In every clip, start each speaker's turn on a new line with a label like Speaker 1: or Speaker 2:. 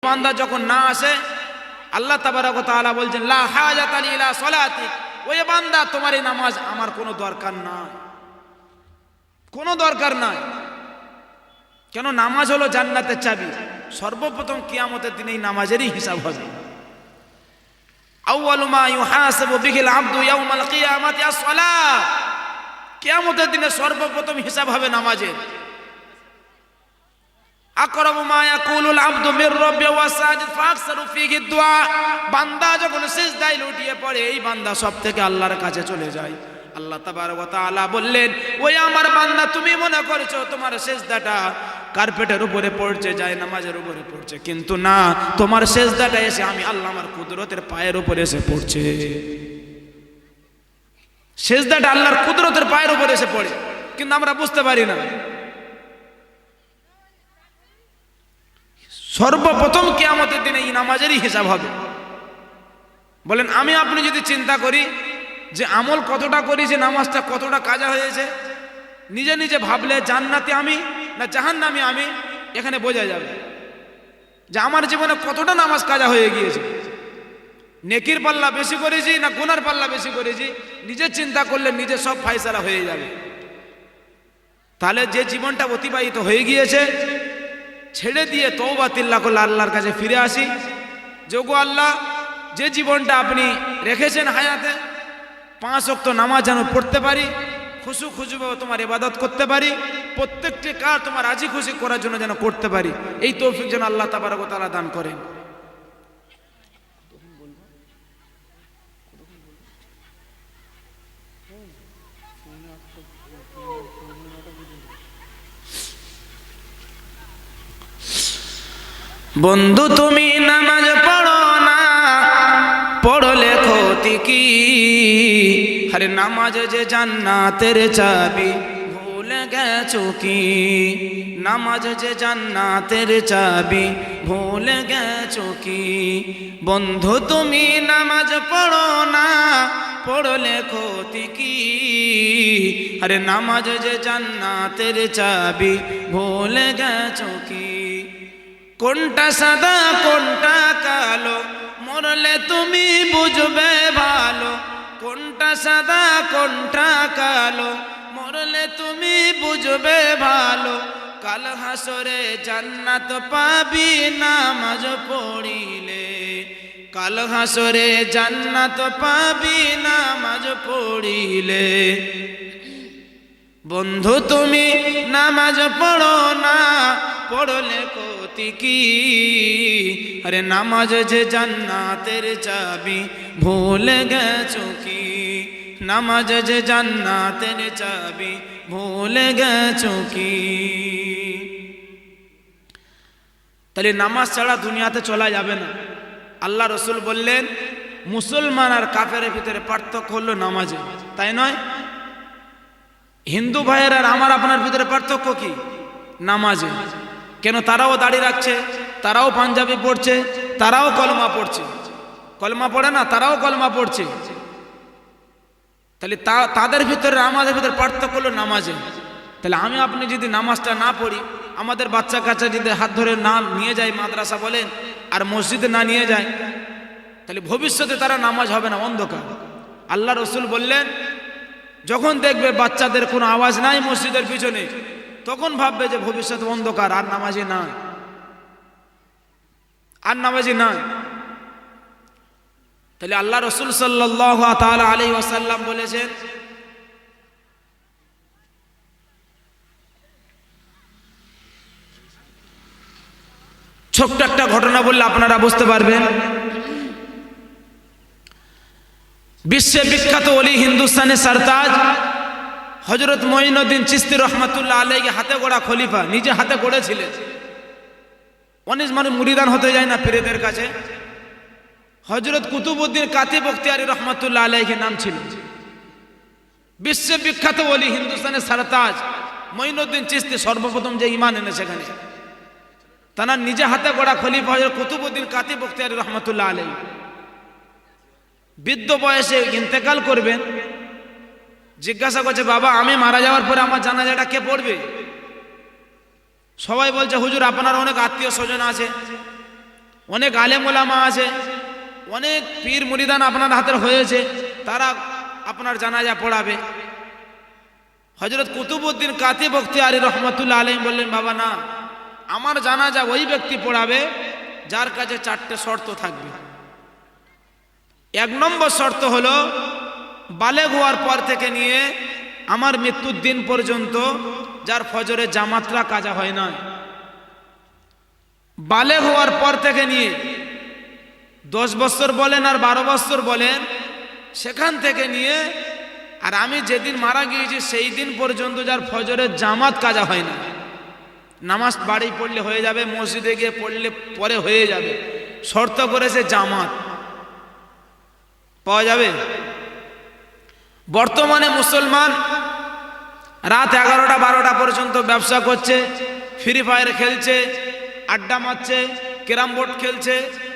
Speaker 1: বান্দা যখন না আসে আল্লাহ তাবারক ওয়া তাআলা বলছেন লা হাজাতা লি ইলা সালাতিক, ওই বান্দা তোমার এই নামাজ আমার কোনো দরকার নাই, কোনো দরকার নাই। কেন? নামাজ হলো জান্নাতের চাবি। সর্বপ্রথম কিয়ামতের দিনে এই নামাজেরই হিসাব হবে। আউয়ালু মা ইউহাসাবু বিহিল আবদু ইয়াউমাল কিয়ামাতি আস-সালাত, কিয়ামতের দিনে সর্বপ্রথম হিসাব হবে নামাজের। আকরাবু মা ইয়াকুলুল আবদু মির রাব্বিহি ওয়া সাজিদ ফাকসারু ফীহি দুআ, বান্দা যখন সিজদায় লুটিয়ে পড়ে এই বান্দা সবথেকে আল্লাহর কাছে চলে যায়। আল্লাহ তাবারক ওয়া তাআলা বললেন, ওই আমার বান্দা তুমি মনে করছো তোমার সিজদাটা কার্পেটের উপরে পড়ছে, যায় নামাজের উপরে পড়ছে, কিন্তু না, তোমার সিজদাটা এসে আমি আল্লাহ আমার কুদরতের পায়ের উপরে এসে পড়ছে। সিজদাটা আল্লাহর কুদরতের পায়ের উপরে এসে পড়ে, কিন্তু আমরা বুঝতে পারি না। সর্বপ্রথম কিয়ামতের দিনে এই নামাজেরই হিসাব হবে। বলেন আমি আপনি যদি চিন্তা করি যে আমল কতটা করেছি, নামাজটা কতটা কাজা হয়েছে, নিজে নিজে ভাবলে জান্নাতে আমি না জাহান্নামে আমি, এখানে বোঝা যাবে যে আমার জীবনে কতটা নামাজ কাজা হয়ে গিয়েছে। নেকির পাল্লা বেশি করেছি না গুনার পাল্লা বেশি করেছি, নিজে চিন্তা করলে নিজে সব ফায়সালা হয়ে যাবে। তাহলে যে জীবনটা অতিবাহিত হয়ে গিয়েছে ছেড়ে দিয়ে তওবা তিল্লা করলে আল্লাহর কাছে ফিরে আসি, যোগো আল্লাহ যে জীবনটা আপনি রেখেছেন হায়াতে, 5 ওয়াক্ত নামাজ যেন পড়তে পারি, খুশু খুশুভাবে তোমার ইবাদত করতে পারি, প্রত্যেকটি কাজ তোমার রাজি খুশি করার জন্য যেন করতে পারি, এই তৌফিক যেন আল্লাহ তাবারক ওয়া তাআলা দান করেন। বন্ধু তুমি নামাজ পড়ো না, পড়লে ক্ষতি কি? আরে নামাজ যে জান্নাতের চাবি, ভুলে গেছো কি? নামাজ যে জান্নাতের চাবি, ভুলে গেছো কি? বন্ধু তুমি নামাজ পড়ো না, পড়লে ক্ষতি কি? আরে নামাজ যে জান্নাতের চাবি, ভুলে গেছো কি? কোনটা সাদা কোনটা কালো, মরলে তুমি বুঝবে ভালো। কোনটা সাদা কোনটা কালো, মরলে তুমি বুঝবে ভালো। কাল হাসরে জান্নাত পাবি নামাজ পড়িলে, কাল হাসরে জান্নাত পাবি নামাজ পড়িলে। বন্ধু তুমি নামাজ পড়ো না, পড়লে ক্ষতি কি? আরে নামাজ যে জান্নাতের চাবি, ভুলে গেছো কি? নামাজ যে জান্নাতের চাবি, ভুলে গেছো কি? তাহলে নামাজ ছাড়া দুনিয়াতে চলা যাবে না। আল্লাহ রসুল বললেন মুসলমান আর কাফেরের ভিতরে পার্থক্য হলো নামাজে, তাই নয়? হিন্দু ভাইয়ের আর আমার আপনার ভিতরে পার্থক্য কি? নামাজে। কেন? তারাও দাড়ি রাখছে, তারাও পাঞ্জাবি পড়ছে, তারাও কলমা পড়ছে। কলমা পড়ে না, তারাও কলমা পড়ছে। তাহলে তাদের ভিতরে আমাদের ভিতরে পার্থক্য হলো নামাজে। তাহলে আমি আপনি যদি নামাজটা না পড়ি, আমাদের বাচ্চা কাচ্চা যদি হাত ধরে না নিয়ে যায় মাদ্রাসা বলেন আর মসজিদে না নিয়ে যায়, তাহলে ভবিষ্যতে তারা নামাজ হবে না, অন্ধকার। আল্লাহ রসুল বললেন যখন দেখবে বাচ্চাদের কোনো আওয়াজ নাই মসজিদের পিছনে, তখন ভাববে যে ভবিষ্যৎ অন্ধকার, আর নামাজি না, আর নামাজি না। তাহলে আল্লাহ রসুল সাল্লাল্লাহু তাআলা আলাইহি ওয়াসাল্লাম বলেছেন ছোট্ট একটা ঘটনা বললে আপনারা বুঝতে পারবেন। বিশ্বে বিখ্যাত ওলি, হিন্দুস্তানের সরতাজ হযরত মঈনুদ্দিন চিশতি রহমাতুল্লাহ আলাইহি হাতে গড়া খলিফা, নিজে হাতে গড়েছিলেন। অনেক মানুষ মুরিদান হতে যায় না পীরদের কাছে। হযরত কুতুবউদ্দিন কাতি বখতিয়ারি রহমাতুল্লাহ আলাইহি নাম ছিল। বিশ্বে বিখ্যাত ওলি, হিন্দুস্তানের সরতাজ মঈনুদ্দিন চিশতি সর্বপ্রথম যে ঈমান এনেছে সেখানে, তার নিজে হাতে গড়া খলিফা হযরত কুতুবউদ্দিন কাতি বখতিয়ারি রহমাতুল্লাহ আলাইহি বৃদ্ধ বয়সে ইন্তেকাল করবেন। জিজ্ঞাসা করছে, বাবা আমি মারা যাওয়ার পরে আমার জানাজাটা কে পড়বে? সবাই বলছে হুজুর আপনার অনেক আত্মীয় স্বজন আছে, অনেক আলেম ওলামা আছে, অনেক পীর মুরিদান আপনার হাতের হয়েছে, তারা আপনার জানাজা পড়াবে। হযরত কুতুবউদ্দিন কাতি বখতিয়ারি রহমাতুল্লাহ আলাইহি বললেন, বাবা না, আমার জানাজা ওই ব্যক্তি পড়াবে যার কাছে 4টে শর্ত থাকবে। 1 নম্বর শর্ত হলো বালেগ হওয়ার পর থেকে নিয়ে আমার মৃত্যুর দিন পর্যন্ত যার ফজরে জামাতরা কাজা হয় না। বালেগ হওয়ার পর থেকে নিয়ে 10 বছর বলেন আর 12 বছর বলেন, সেখান থেকে নিয়ে আর আমি যেদিন মারা গিয়েছি সেই দিন পর্যন্ত যার ফজরের জামাত কাজা হয় না। নামাজ বাড়ি পড়লে হয়ে যাবে, মসজিদে গিয়ে পড়লে পরে হয়ে যাবে, শর্ত করেছে জামাত পাওয়া যাবে। বর্তমানে মুসলমান রাত 11টা 12টা পর্যন্ত ব্যবসা করছে, ফ্রি ফায়ার খেলছে, আড্ডা মারছে, ক্যারাম বোর্ড খেলছে,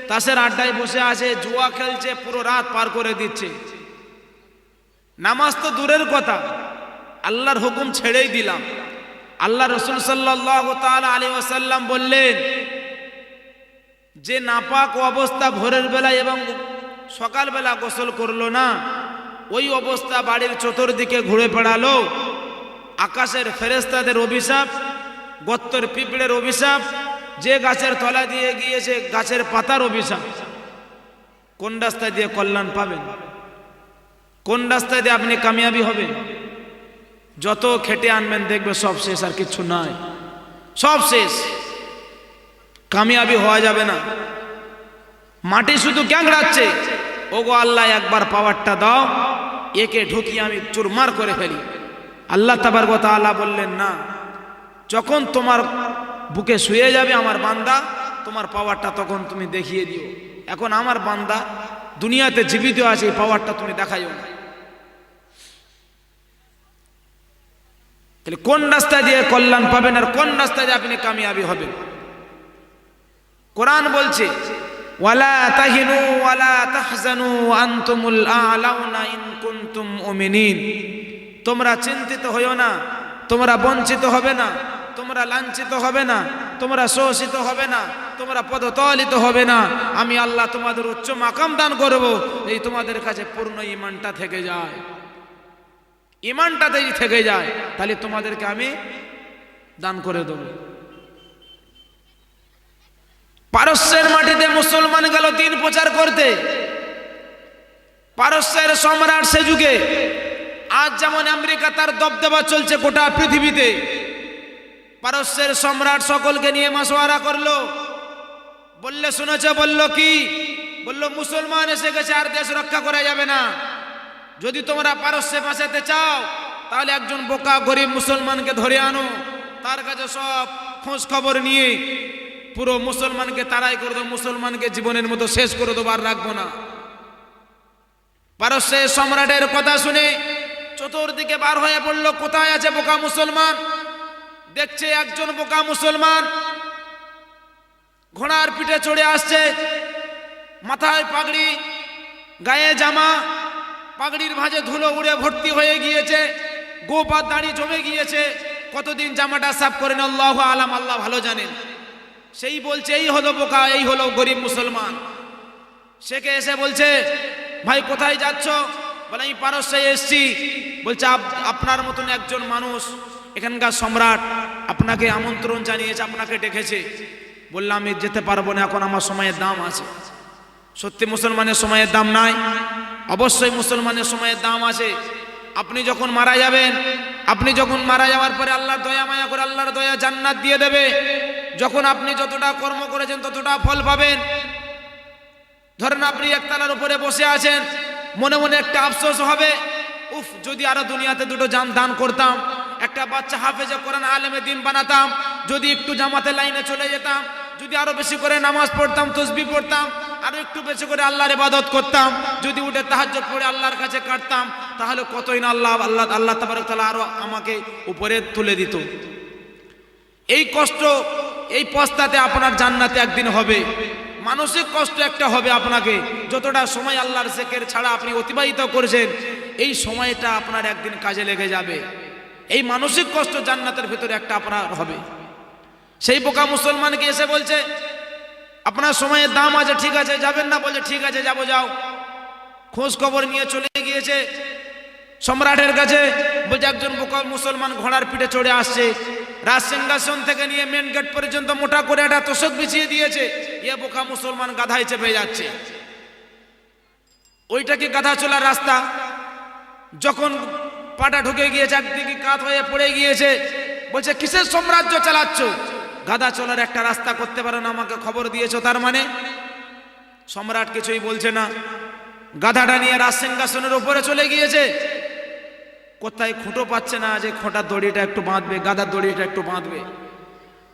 Speaker 1: তাসের আড্ডায় বসে আছে, জুয়া খেলছে, পুরো রাত পার করে দিচ্ছে। নামাজ তো দূরের কথা, আল্লাহর হুকুম ছেড়েই দিলাম। আল্লাহ রসুল সাল্লাল্লাহু তাআলা আলাইহি ওয়াসাল্লাম বললেন, যে নাপাক অবস্থা ভোরের বেলা এবং সকালবেলা গোসল করলো না, ওই অবস্থা বাড়ির চতুর্দিকে ঘুরে বেড়ালো, আকাশের ফেরেশতাদের অভিশাপ, গর্তের পিঁপড়ের অভিশাপ, যে গাছের তলা দিয়ে গিয়েছে গাছের পাতার অভিশাপ। কোন রাস্তা দিয়ে কল্যাণ পাবেন? কোন রাস্তা দিয়ে আপনি কামিয়াবি হবেন? যত খেটে আনবেন দেখবে সব শেষ, আর কিছু নাই, সব শেষ, কামিয়াবি হওয়া যাবে না। মাটি শুধু ক্যাংড়াচ্ছে, ওগো আল্লাহ একবার পাওয়ারটা দাও, একে ঢুকিয়ে আমি চুরমার করে ফেলি। আল্লাহ তাবারক ওয়া তাআলা বললেন, না, যখন তোমার বুকে শুয়ে যাবে আমার বান্দা, তোমার পাওয়ারটা তখন তুমি দেখিয়ে দিও। এখন আমার বান্দা দুনিয়াতে জীবিত আছে, এই পাওয়ারটা তুমি দেখাইও না। তাহলে কোন রাস্তা দিয়ে কল্যাণ পাবেন আর কোন রাস্তা দিয়ে আপনি কামিয়াবি হবেন? কোরআন বলছে, ওয়ালা তাহিনু ওয়ালা তাহজানু আনতুমুল আ'লাউনা ইন কুনতুম মুমিনিন। তোমরা চিন্তিত হইও না, তোমরা বঞ্চিত হবে না, তোমরা লাঞ্ছিত হবে না, তোমরা শোষিত হবে না, তোমরা পদতলিত হবে না। আমি আল্লাহ তোমাদের উচ্চ মাকাম দান করব, এই তোমাদের কাছে পূর্ণ ঈমানটা থেকে যায়। ঈমানটাতেই থেকে যায়, তাহলে তোমাদেরকে আমি দান করে দেব। পারস্যের মাটিতে মুসলমান গেল দিন প্রচার করতে। পারস্যের সম্রাট সে যুগে, আজ যেমন আমেরিকা তার দবদবা চলছে গোটা পৃথিবীতে, পারস্যের সম্রাট সকলকে নিয়ে মাসওয়ারা করলো। বললে শুনেছে? বলল কি? বলল মুসলমান এসে গেছে, আর দেশ রক্ষা করা যাবে না। যদি তোমরা পারস্যে বাঁচাতে চাও তাহলে একজন বোকা গরিব মুসলমানকে ধরে আনো, তার কাছে সব খোঁজ খবর নিয়ে পুরো মুসলমানকে তাড়াই করে দেবো, মুসলমানকে জীবনের মতো শেষ করে দেবো, আর রাখবো না। পারস্যের সম্রাটের কথা শুনে চতুর্দিকে বার হয়ে পড়লো, কোথায় আছে বোকা মুসলমান? দেখছে একজন বোকা মুসলমান ঘোড়ার পিঠে চড়ে আসছে, মাথায় পাগড়ি, গায়ে জামা, পাগড়ির ভাঁজে ধুলো উড়ে ভর্তি হয়ে গিয়েছে, গোপাত দাড়ি জমে গিয়েছে। কতদিন জামাটা সাফ করেন আল্লাহু আলাম, আল্লাহ ভালো জানেন। সেই বলছে এই হলো বোকা, এই হলো গরিব মুসলমান। সেকে এসে বলছে, ভাই কোথায় যাচ্ছ? বলে আমি পারস্যে এসছি। বলছে আপনার মতন একজন মানুষ, এখানকার সম্রাট আপনাকে আমন্ত্রণ জানিয়েছে, আপনাকে ডেকেছে। বললাম আমি যেতে পারবো না, এখন আমার সময়ের দাম আছে। সত্যি মুসলমানের সময়ের দাম নাই? অবশ্যই মুসলমানের সময়ের দাম আছে। আপনি যখন মারা যাবেন, আপনি যখন মারা যাওয়ার পরে আল্লাহর দয়া মায়া করে আল্লাহর দয়া জান্নাত দিয়ে দেবে। যখন আপনি যতটা কর্ম করেছেন ততটা ফল পাবেন। ধরেন আপনি একতলার উপরে বসে আছেন, মনে মনে একটা আফসোস হবে, উফ যদি আরো দুনিয়াতে দুটো জান দান করতাম, একটা বাচ্চা হাফেজে কোরআন আলেমে দ্বীন বানাতাম, যদি একটু জামাতে লাইনে চলে যেতাম, যদি আরো বেশি করে নামাজ পড়তাম, তাসবিহ পড়তাম, আরো একটু বেশি করে আল্লাহর ইবাদত করতাম, যদি উঠে তাহাজ্জুদ পড়ে আল্লাহর কাছে কাটতাম, তাহলে কতই না আল্লাহ তাবারক তাআলা আরো আমাকে উপরে তুলে দিত। এই কষ্ট, এই পস্তাতে আপনার জান্নাতে একদিন হবে। মানসিক কষ্ট একটা হবে আপনাকে। যতটা সময় আল্লাহর জিকির ছাড়া আপনি অতিবাহিত করেছেন, এই সময়টা আপনার একদিন কাজে লেগে যাবে। এই মানসিক কষ্ট জান্নাতের ভিতরে একটা আপনার হবে। সেই বোকা মুসলমানকে এসে বলছে, আপনার সময়ের দাম আছে, ঠিক আছে যাবেন না, বলছে ঠিক আছে যাবো, যাও। খোঁজ খবর নিয়ে চলে গিয়েছে সম্রাটের কাছে। বলছে একজন বোকা মুসলমান ঘোড়ার পিঠে চড়ে আসছে, রাজসিংহাসন থেকে নিয়ে মেন গেট পর্যন্ত মোটা করে একটা তোষক বিছিয়ে দিয়েছে। ইয়ে বোকা মুসলমান গাধায় চেপে যাচ্ছে। ওইটা কি গাধা চলার রাস্তা? যখন পাটা ঢুকে গিয়েছে, একদিকে কাত হয়ে পড়ে গিয়েছে, বলছে কিসের সাম্রাজ্য চালাচ্ছ? গাধা চলার একটা রাস্তা করতে পারো না, আমাকে খবর দিয়েছো তার মানে? সম্রাট কিছুই বলছে না। গাধাটা নিয়ে রাজসিংহাসনের উপরে চলে গিয়েছে। কোথায় খুঁটো পাচ্ছে না যে খোঁটার দড়িটা একটু বাঁধবে, গাধার দড়িটা একটু বাঁধবে।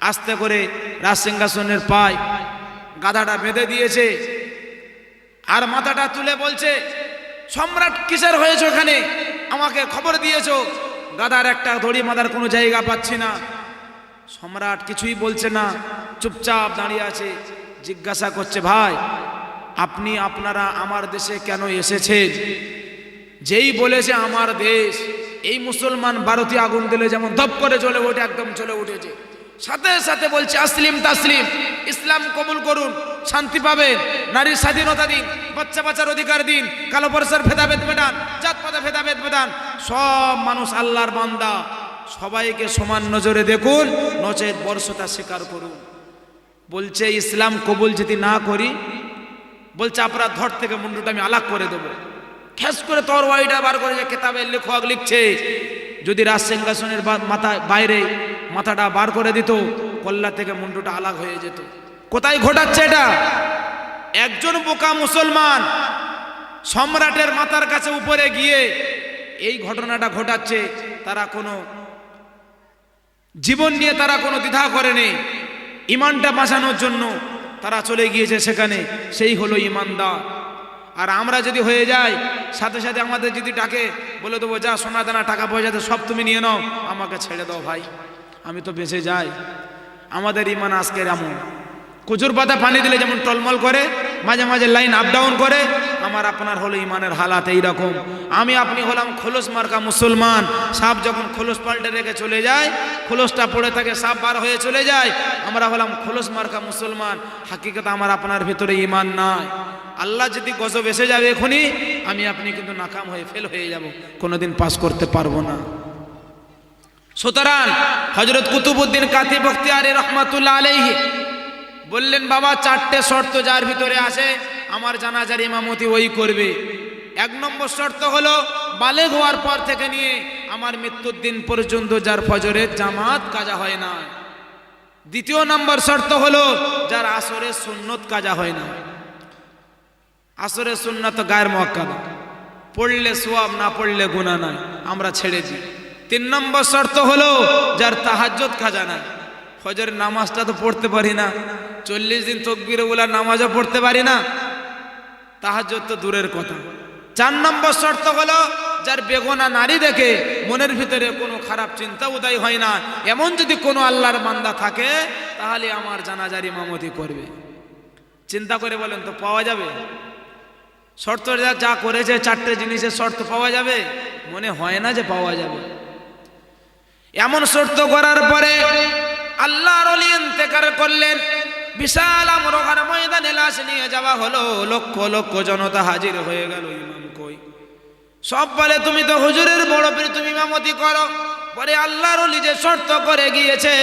Speaker 1: আস্তে করে রাজসিংহাসনের পায় গাধাটা বেঁধে দিয়েছে, আর মাথাটা তুলে বলছে সম্রাট কিসের হয়েছে ওখানে, আমাকে খবর দিয়েছো? গাধার একটা দড়ি বাঁধার কোনো জায়গা পাচ্ছি না। সম্রাট কিছুই বলছে না, চুপচাপ দাঁড়িয়ে আছে। জিজ্ঞাসা করছে ভাই আপনারা আমার দেশে কেন এসেছেন? যেই বলেছে আমার দেশ, এই মুসলমান ভারতীয় আগুন দিলে যেমন ধপ করে জ্বলে ওঠে, একদম জ্বলে উঠেছে। সাথে সাথে বলছে আসলিম তাসলিম, ইসলাম কবুল করুন, শান্তি পাবেন, নারীর স্বাধীনতা দিন, বাচ্চা বাচ্চার অধিকার দিন, কালো পয়সার ভেদাভেদ মেটান, জাতপাতে ভেদাভেদ মেটান। সব মানুষ আল্লাহর বান্দা, সবাইকে সমান নজরে দেখুন, নচেত বর্ষতা স্বীকার করুন। বলছে ইসলাম কবুল যদি না করি, বলছে আপনার ধর থেকে মুন্ডুটা আমি আলাগ করে দেবো। খেস করে তরবারিটা বার করে যে কেতাবের লেখক লিখছে, যদি রাজসিংহাসনের মাথা বাইরে মাথাটা বার করে দিত, কল্লা থেকে মুন্ডুটা আলাগ হয়ে যেত। কোথায় ঘটাচ্ছে এটা? একজন বোকা মুসলমান সম্রাটের মাথার কাছে উপরে গিয়ে এই ঘটনাটা ঘটাচ্ছে। তারা কোনো জীবন নিয়ে তারা কোনো দ্বিধা করেনি, ইমানটা বাঁচানোর জন্য তারা চলে গিয়েছে সেখানে। সেই হলো ইমানদার। আর আমরা যদি হয়ে যাই, সাথে সাথে আমাদের যদি ডাকে, বলে দেবো যা সোনা দানা টাকা পয়সাতে সব তুমি নিয়ে নাও, আমাকে ছেড়ে দাও ভাই, আমি তো বেঁচে যাই। আমাদের ইমান আজকের এমন, কুচুর পাতা পানি দিলে যেমন টলমল করে, মাঝে মাঝে লাইন আপ ডাউন করে, আমার আপনার হলো ইমানের হালাত এইরকম। আমি আপনি হলাম খোলস মার্কা মুসলমান। সাপ যখন খোলস পাল্টে রেখে চলে যায়, খোলসটা পড়ে থাকে, সাপ বার হয়ে চলে যায়। আমরা হলাম খোলস মার্কা মুসলমান। হাকিকত আমার আপনার ভিতরে ইমান নাই। আল্লাহ যদি গজব এসে যাবে এখনই, আমি আপনি কিন্তু নাকাম হয়ে ফেল হয়ে যাব, কোনোদিন পাস করতে পারবো না। সুতরাং হযরত কুতুবউদ্দিন কাতি বখতিয়ারি রহমাতুল্লাহ আলাইহি বললেন, বাবা চারটে শর্ত যার ভিতরে আসে আমার জানাজার ইমামতি ওই করবে। এক নম্বর শর্ত হলো বালেগ হওয়ার পর থেকে নিয়ে আমার মৃত্যুর দিন পর্যন্ত যার ফজরের জামাত কাজা হয় না। দ্বিতীয় নম্বর শর্ত হলো যার আসরের সুন্নত কাজা হয় না। আসরের সুন্নাত গায়ের মুআক্কাদা, পড়লে সওয়াব, না পড়লে গুনাহ নাই, আমরা ছেড়ে দিই। তিন নম্বর শর্ত হলো যার তাহাজ্জুদ কাজা নাই। ফজরের নামাজটা তো পড়তে পারি না, 40 দিন তাকবীর ওলা নামাজও পড়তে পারি না, তাহাজ্জুদ তো দূরের কথা। 4 নম্বর শর্ত হলো যার বেগুনা নারী দেখে মনের ভিতরে কোনো খারাপ চিন্তা উদয় হয় না। এমন যদি কোনো আল্লাহর বান্দা থাকে, তাহলে আমার জানাজার ইমামতি করবে। চিন্তা করে বলেন তো পাওয়া যাবে? শর্ত যা করেছে, চারটে জিনিসের শর্ত পাওয়া যাবে? মনে হয় না যে পাওয়া যাবে। এমন শর্ত করার পরে আল্লাহর ওলি ইন্তেকাল করলেন। বিশাল আমরগার ময়দানে লাশ নিয়ে যাওয়া হলো, লক্ষ লক্ষ জনতা হাজির হয়ে গেল। ইমাম কই? সব বলে তুমি তো হুজুরের বড় পীর, তুমি ইমামতি করো। পরে আল্লাহর ওলি যে শর্ত করে গিয়েছে,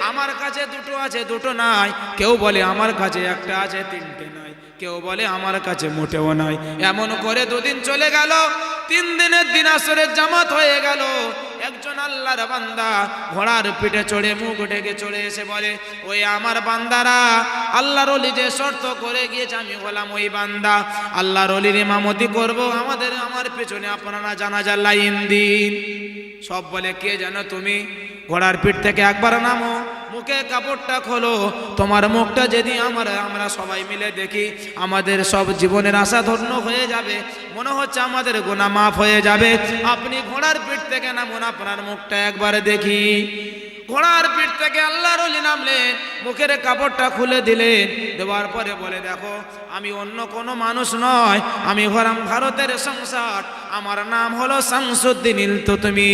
Speaker 1: আমার কাছে দুটো আছে, দুটো নাই। কেউ বলে আমার কাছে একটা আছে, তিনটে নাই। কেউ বলে আমার কাছে মোটেও নাই। এমন করে 2 দিন চলে গেল। 3 দিনের দিন আসরের জামাত হয়ে গেল। একজন আল্লাহর বান্দা ঘোড়ার পিঠে চড়ে মুখ ঢেকে চলে এসে বলে, ওই আমার বান্দারা, আল্লাহর ওলি যে শর্ত করে গিয়েছে আমি হলাম ওই বান্দা, আল্লাহর ওলির ইমামতি করব, আমার পেছনে আপনারা জানাজার লাইন দিন। সব বলে কে জানো তুমি? ঘোড়ার পিঠ থেকে একবার নামো, মুখে কাপড়টা খোলো, তোমার মুখটা যদি আমরা সবাই মিলে দেখি, আমাদের সব জীবনের আশা ধন্য হয়ে যাবে, মনে হচ্ছে আমাদের গুনাহ মাফ হয়ে যাবে। আপনি ঘোড়ার পিঠ থেকে নামুন, আপনার মুখটা একবার দেখি। ঘোড়ার পিঠ থেকে আল্লাহর ওলি নামলেন, মুখের কাপড়টা খুলে দিলেন, দেওয়ার পরে বলে দেখো আমি অন্য কোনো মানুষ নয়, আমি হলাম ভারতের সংসদ, আমার নাম হলো শামসুদ্দিন ইলতুতমি।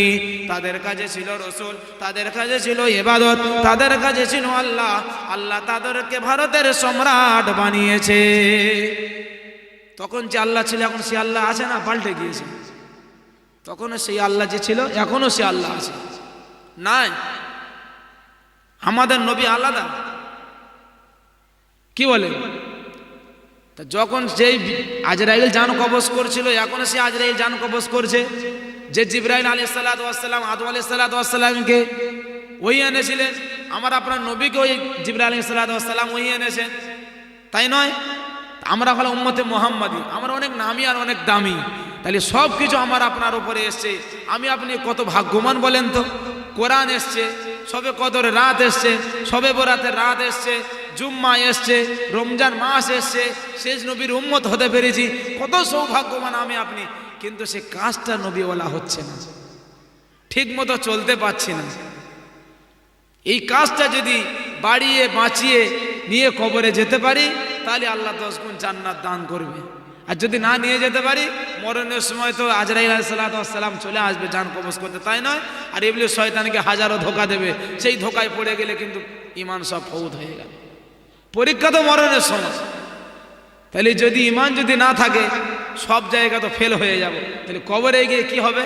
Speaker 1: তাদের কাছে ছিল রসুল, তাদের কাছে ছিল ইবাদত, তাদের কাছে ছিল আল্লাহ, আল্লাহ তাদেরকে ভারতের সম্রাট বানিয়েছে। তখন যে আল্লাহ ছিল এখন সে আল্লাহ আছে না, পাল্টে গিয়েছে। তখন সেই আল্লাহ যে ছিল এখনো সে আল্লাহ আছে নাই। আমাদের নবী আলাদা, কি বলে? তা যখন যেই আজরাইল জান কবজ করছিল, এখন সে আজরাইল জান কবজ করছে। যে জিবরাইল আলাইহিস সালাতু ওয়াস সালাম আদম আলাইহিস সালাতু ওয়াস সালামকে ওই এনেছিলেন, আমার আপনার নবীকে ওই জিবরাইল আলাইহিস সালাতু ওয়াস সালাম ওই এনেছেন, তাই নয়? আমরা হলো উম্মতে মুহাম্মাদি, আমরা অনেক নামি আর অনেক দামি, তাহলে সব কিছু আমার আপনার উপরে এসছে। আমি আপনি কত ভাগ্যবান বলেন তো? কোরআন এসছে, সবে কদরের রাত এসছে, সবে বরাতের রাত এসছে, জুম্মা এসছে, রমজান মাস এসছে, শেষ নবীর উম্মত হতে পেরেছি, কত সৌভাগ্যবান আমি আপনি। কিন্তু সে কাজটা নবীওয়ালা হচ্ছে না, ঠিক মতো চলতে পারছি না। এই কাজটা যদি বাড়িয়ে বাঁচিয়ে নিয়ে কবরে যেতে পারি, তাহলে আল্লাহ 10 গুণ জান্নাত দান করবে। আর যদি না নিয়ে যেতে পারি, মরণের সময় তো আজরাইল আলাইহিস সালাতু ওয়াস সালাম চলে আসবে জান কবজ করতে, তাই নয়? আর ইবলিস শয়তানকে হাজারো ধোঁকা দেবে, সেই ধোঁকায় পড়ে গেলে কিন্তু ঈমান সব ফৌত হয়ে গেল। পরীক্ষা তো মরণের সময়, তাহলে যদি ঈমান যদি না থাকে, সব জায়গা তো ফেল হয়ে যাব। তাহলে কবরে গিয়ে কি হবে?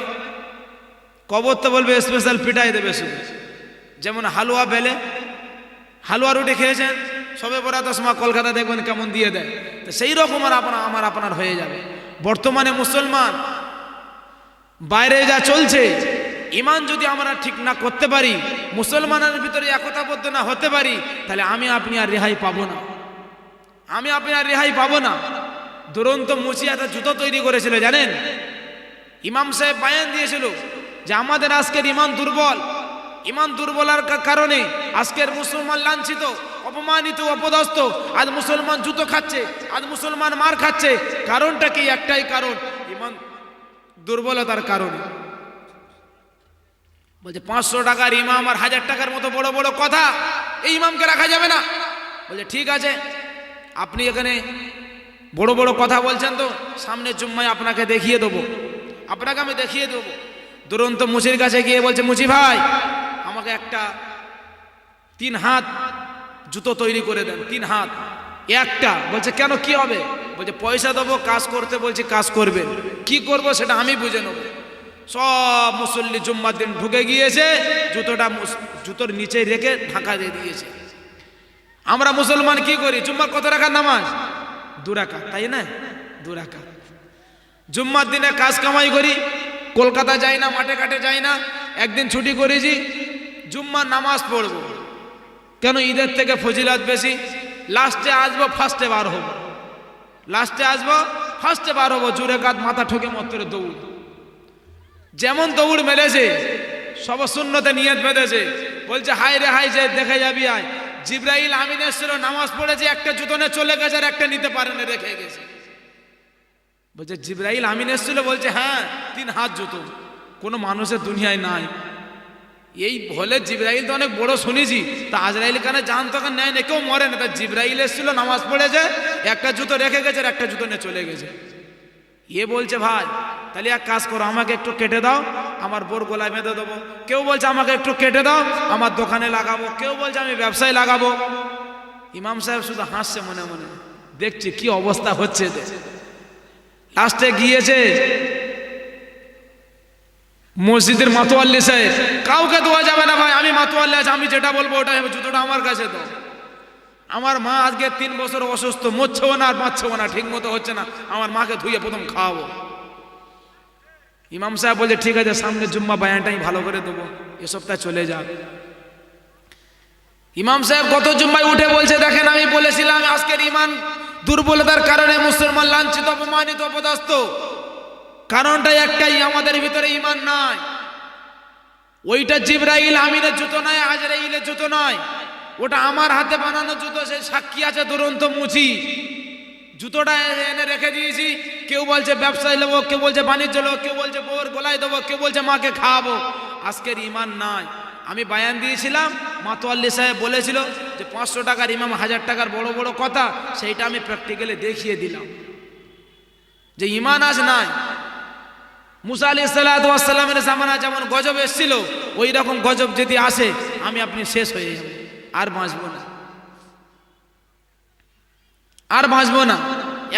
Speaker 1: কবর তো বলবে স্পেশাল পিটাই দেবে শুধু। যেমন হালুয়া বেলে, হালুয়া রুটি খেয়েছেন, সবে বরাতের সময় কলকাতা দেখবেন কেমন দিয়ে দেয়, তো সেই রকম আমার আপনার হয়ে যাবে। বর্তমানে মুসলমান বাইরে যা চলছে, ঈমান যদি আমরা ঠিক না করতে পারি, মুসলমানের ভিতরে একতাবদ্ধ না হতে পারি, তাহলে আমি আপনি আর রেহাই পাবো না, আমি আপনি আর রেহাই পাবো না। দুরন্ত মুচি একটা জুতো তৈরি করেছিল জানেন? ইমাম সাহেব বায়ান দিয়েছিল যে আমাদের আজকের ঈমান দুর্বল, ঈমান দুর্বলার কারণে আজকের মুসলমান লাঞ্ছিত, অপমানিত, অপদস্থ। আজ মুসলমান জুতো খাচ্ছে, আজ মুসলমান মার খাচ্ছে। কারণটা কি? একটাই কারণ, ঈমান দুর্বলতার কারণে। বলছে 500 টাকার ইমাম আর 1000 টাকার মতো বড় বড় কথা, এই ইমামকে রাখা যাবে না। বলছে ঠিক আছে, আপনি এখানে বড় বড় কথা বলছেন, তো সামনের জুম্মায় আপনাকে দেখিয়ে দেবো, আপনাকে আমি দেখিয়ে দেবো। দুরন্ত মুচির কাছে গিয়ে বলছে, মুচি ভাই আমাকে একটা 3 হাত জুতো তৈরি করে দেন, 3 হাত একটা। বলছে কেন, কি হবে? বলছে পয়সা দেবো, কাজ করতে বলছি, কাজ করবেন, কি করব সেটা আমি বুঝে নেব। সব মুসল্লি জুম্মার দিন ঢুকে গিয়েছে, জুতোটা জুতোর নিচে রেখে ঢাকা দিয়ে দিয়েছে। আমরা মুসলমান কি করি? জুম্মার কত রাকাত নামাজ? 2 রাকাত, তাই না? 2 রাকাত। জুম্মার দিনে কাজ কামাই করি, কলকাতা যাই না, মাঠে ঘাটে যাই না, একদিন ছুটি করেছি, জুম্মার নামাজ পড়বো। কেন? ঈদের থেকে ফজিলত বেশি। লাস্টে আসবো, ফার্স্টে বার হব, লাস্টে আসবো, ফার্স্টে বার হবো। জুরে কাত মাথা ঠুকে মত্তরে দৌড়, যেমন দৌড় মেরেছে, সব সুন্নতে নিয়ত বেঁধেছে। বলছে হাই রে হাই, যে দেখে যাবি আয়। জিবরাইল আমিন এসেছিল, নামাজ পড়েছে, একটা জুতো নিয়ে চলে গেছে, আর একটা নিতে পারেনি, রেখে গেছে। বলছে জিবরাইল আমিন এসেছিল? বলছে হ্যাঁ, 3 হাত জুতো, কোনো মানুষের দুনিয়ায় নাই। এই বলে জিবরাইল তো অনেক বড় শুনেছি, তা আজরাইল কানে জান তো নেয় না, কেউ মরে না। তা জিবরাইল এসেছিল, নামাজ পড়েছে, একটা জুতো রেখে গেছে, আর একটা জুতো নিয়ে চলে গেছে। এ বলছে ভাই তাহলে এক কাজ করো, আমাকে একটু কেটে দাও, আমার বোর গলায় বেঁধে দেবো। কেউ বলছে আমাকে একটু কেটে দাও, আমার দোকানে লাগাবো। কেউ বলছে আমি ব্যবসায় লাগাবো। ইমাম সাহেব শুধু হাসছে মনে মনে, দেখছি কি অবস্থা হচ্ছে। লাস্টে গিয়েছে মসজিদের মাতোয়াল্লি সাহেব, কাউকে দেওয়া যাবে না ভাই, আমি মাতোয়াল্লি আছি, আমি যেটা বলবো ওটাই হবে, জুতোটা আমার কাছে দাও। আমার মা আজকে 3 বছর অসুস্থ, মরছেও না আর বাঁচছেও না, ঠিক মতো হচ্ছে না, আমার মাকে ধুয়ে প্রথম খাওয়াবো। ইমাম সাহেব বলছে ঠিক আছে, সামনে জুম্মা বায়ানটাই ভালো করে দেবো, এ সপ্তাহে চলে যাক। ইমাম সাহেব গত জুম্মায় উঠে বলছে দেখেন, আমি বলেছিলাম আজকের ঈমান দুর্বলতার কারণে মুসলমান লাঞ্ছিত, অপমানিত, অপদস্থ। কারণটা একটাই, আমাদের ভিতরে ঈমান নাই। ওইটা জিবরাইল আমিনের জুতো নয়, আজরাইলের জুতো নয়, ওটা আমার হাতে বানানো জুতো। সেই সাক্ষী আছে দুরন্ত মুচি, জুতোটা এনে রেখে দিয়েছি। কেউ বলছে ব্যবসায় নেবো, কেউ বলছে বাণিজ্য নেবো, কেউ বলছে বউর গলায় দেবো, কেউ বলছে মাকে খাওয়াবো। আজকের ঈমান নাই। আমি বায়ান দিয়েছিলাম, মাতোয়াল্লি সাহেব বলেছিল যে 500 টাকার ইমাম 1000 টাকার বড় বড় কথা, সেইটা আমি প্র্যাকটিক্যালি দেখিয়ে দিলাম যে ইমান আজ নাই। মুসা আলাইহিস সালাতু ওয়াস সালামের জামানা যেমন গজব এসেছিল, ওই রকম গজব যদি আসে আমি আপনি শেষ হয়ে যাব, আর বাঁচবো না, আর বাঁচবো না।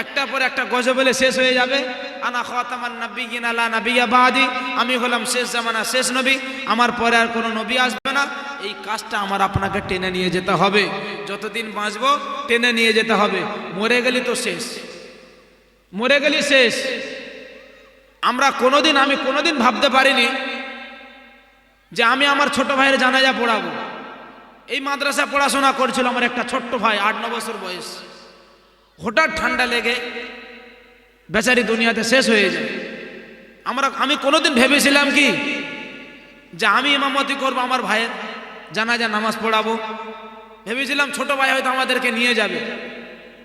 Speaker 1: একটার পর একটা গজব এলে শেষ হয়ে যাবে। আনা খাতামান নাবিয়িন লা নাবিয়্যা বাদি, আমি হলাম শেষ জামানা শেষ নবী, আমার পরে আর কোনো নবী আসবে না। এই কাজটা আমার আপনাকে টেনে নিয়ে যেতে হবে, যতদিন বাঁচবো টেনে নিয়ে যেতে হবে। মরে গেলি তো শেষ, মরে গেলি শেষ। আমি কোনোদিন ভাবতে পারিনি যে আমি আমার ছোট ভাইয়ের জানাজা পড়াবো। এই মাদ্রাসা পড়াশোনা করছিল আমার একটা ছোট্ট ভাই, 8-9 বছর বয়স। হঠাৎ ঠান্ডা লেগে বেচারি দুনিয়াতে শেষ হয়ে যায়। আমি কোনোদিন ভেবেছিলাম কি যে আমি ইমামতি করবো, আমার ভাইয়ের জানাজা নামাজ পড়াবো, ভেবেছিলাম ছোট ভাই হয়তো আমাদেরকে নিয়ে যাবে।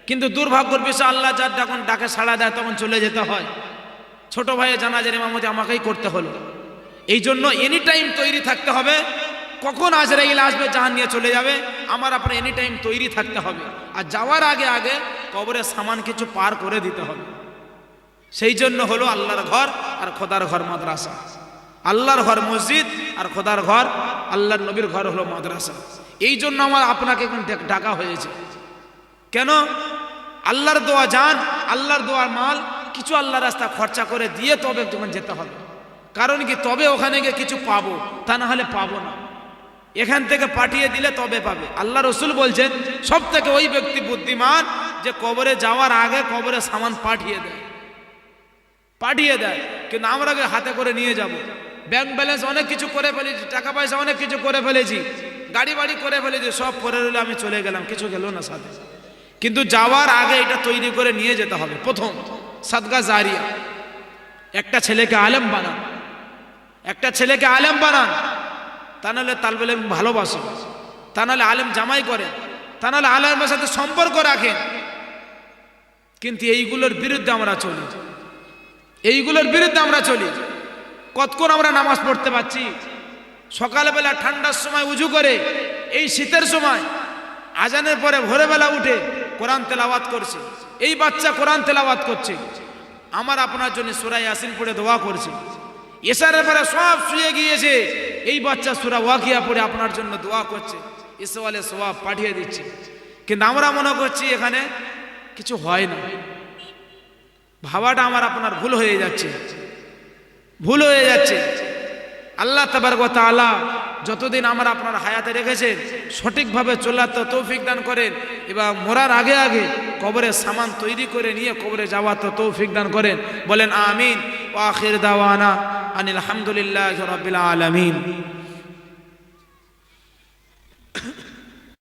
Speaker 1: কিন্তু দুর্ভাগ্যের বিষয়, আল্লাহ যার যখন ডাকে সাড়া দেয় তখন চলে যেতে হয়। ছোট ভাইয়ের জানাজার ইমামতি আমাকেই করতে হলো। এই জন্য এনি টাইম তৈরি থাকতে হবে, কখন আজরাইল আসবে জান নিয়ে চলে যাবে, আমার আপনার এনি টাইম তৈরি থাকতে হবে। আর যাওয়ার আগে আগে কবরের সামান কিছু পার করে দিতে হবে। সেই জন্য হলো আল্লাহর ঘর আর খোদার ঘর মাদ্রাসা, আল্লাহর ঘর মসজিদ আর খোদার ঘর আল্লাহর নবীর ঘর হলো মাদ্রাসা। এই জন্য আমার আপনাকে এখন ডাকা হয়েছে। কেন? আল্লাহর দোয়া জান, আল্লাহর দোয়ার মাল কিছু আল্লাহর রাস্তা খরচা করে দিয়ে তবে তোমার যেতে হবে। কারণ কি, তবে ওখানে গিয়ে কিছু পাবো, তা না হলে পাবো না। এখান থেকে পাঠিয়ে দিলে তবে পাবে। আল্লাহ রসুল বলছেন সব থেকে ওই ব্যক্তি বুদ্ধিমান যে কবরে যাওয়ার আগে কবরে সামান পাঠিয়ে দেয়, পাঠিয়ে দেয়। কিন্তু আমরা আগে হাতে করে নিয়ে যাব। ব্যাংক ব্যালেন্স অনেক কিছু করে ফেলেছি, টাকা পয়সা অনেক কিছু করে ফেলেছি, গাড়ি বাড়ি করে ফেলেছি, সব করে রইলে আমি চলে গেলাম, কিছু গেল না সাথে। কিন্তু যাওয়ার আগে এটা তৈরি করে নিয়ে যেতে হবে। প্রথম সাদকা জারিয়া, একটা ছেলেকে আলেম বানান, একটা ছেলেকে আলেম বানান, তা নাহলে তালবে ভালোবাসেন, তা নাহলে আলেম জামাই করেন, তা নাহলে আলেমের সাথে সম্পর্ক রাখেন। কিন্তু এইগুলোর বিরুদ্ধে আমরা চলি, এইগুলোর বিরুদ্ধে আমরা চলি। কতক্ষণ আমরা নামাজ পড়তে পারছি? সকালবেলা ঠান্ডার সময় উজু করে, এই শীতের সময় আজানের পরে ভোরবেলা উঠে কোরআন তেলাওয়াত করছে। এই বাচ্চা কোরআন তেলাওয়াত করছে, আমার আপনার জন্য সূরা ইয়াসিন পড়ে দোয়া করছে। এশারের পরে সব শুয়ে গিয়েছে, এই বাচ্চা সূরা ওয়াকিয়া পড়ে আপনার জন্য দোয়া করছে, ইসওয়ালে সওয়াব পাঠিয়ে দিচ্ছে। কিন্তু আমরা মনে করছি এখানে কিছু হয় না। ভাবাটা আমার আপনার ভুল হয়ে যাচ্ছে, ভুল হয়ে যাচ্ছে। আল্লাহ তাবারক ওয়া তাআলা যতদিন আমার আপনার হায়াতে রেখেছেন সঠিকভাবে চলার তো তৌফিক দান করেন, এবং মরার আগে আগে কবরের সামান তৈরি করে নিয়ে কবরে যাওয়ার তো তৌফিক দান করেন। বলেন আমিন। ওয়া আখির দাওয়ানা আনিল হামদুলিল্লাহি রাব্বিল আলামিন।